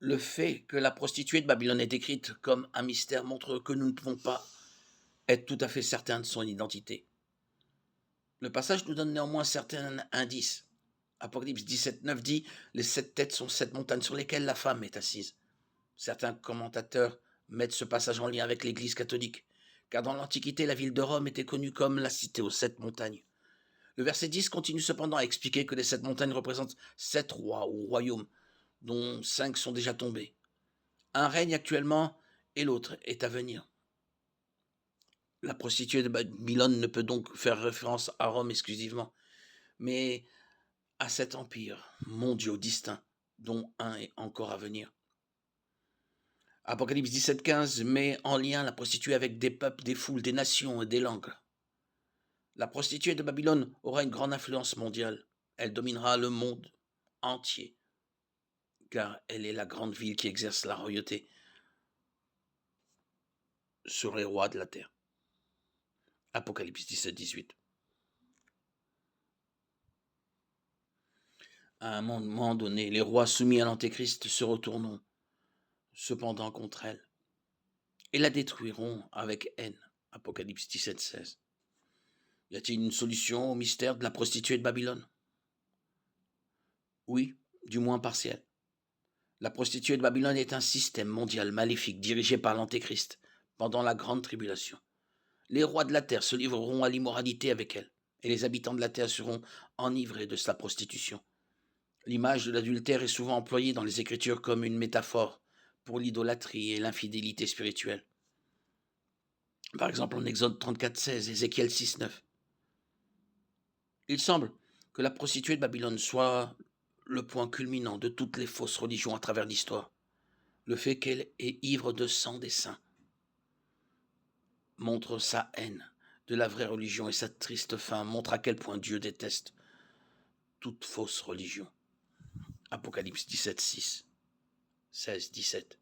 Le fait que la prostituée de Babylone est décrite comme un mystère montre que nous ne pouvons pas être tout à fait certains de son identité. Le passage nous donne néanmoins certains indices. Apocalypse 17,9 dit « Les 7 têtes sont 7 montagnes sur lesquelles la femme est assise ». Certains commentateurs mettent ce passage en lien avec l'Église catholique, car dans l'Antiquité, la ville de Rome était connue comme la cité aux 7 montagnes. Le verset 10 continue cependant à expliquer que les 7 montagnes représentent 7 rois ou royaumes, dont 5 sont déjà tombés. Un règne actuellement et l'autre est à venir. La prostituée de Babylone ne peut donc faire référence à Rome exclusivement, mais à 7 empires mondiaux distincts, dont un est encore à venir. Apocalypse 17,15 met en lien la prostituée avec des peuples, des foules, des nations et des langues. La prostituée de Babylone aura une grande influence mondiale. Elle dominera le monde entier, car elle est la grande ville qui exerce la royauté sur les rois de la terre. Apocalypse 17,18. À un moment donné, les rois soumis à l'Antéchrist se retourneront cependant contre elle et la détruiront avec haine. Apocalypse 17,16. Y a-t-il une solution au mystère de la prostituée de Babylone? Oui, du moins partielle. La prostituée de Babylone est un système mondial maléfique dirigé par l'Antéchrist pendant la grande tribulation. Les rois de la terre se livreront à l'immoralité avec elle, et les habitants de la terre seront enivrés de sa prostitution. L'image de l'adultère est souvent employée dans les Écritures comme une métaphore pour l'idolâtrie et l'infidélité spirituelle. Par exemple en Exode 34,16, Ézéchiel 6,9. Il semble que la prostituée de Babylone soit le point culminant de toutes les fausses religions à travers l'histoire. Le fait qu'elle est ivre de sang des saints montre sa haine de la vraie religion et sa triste fin montre à quel point Dieu déteste toute fausse religion. Apocalypse 17,6, 16, 17.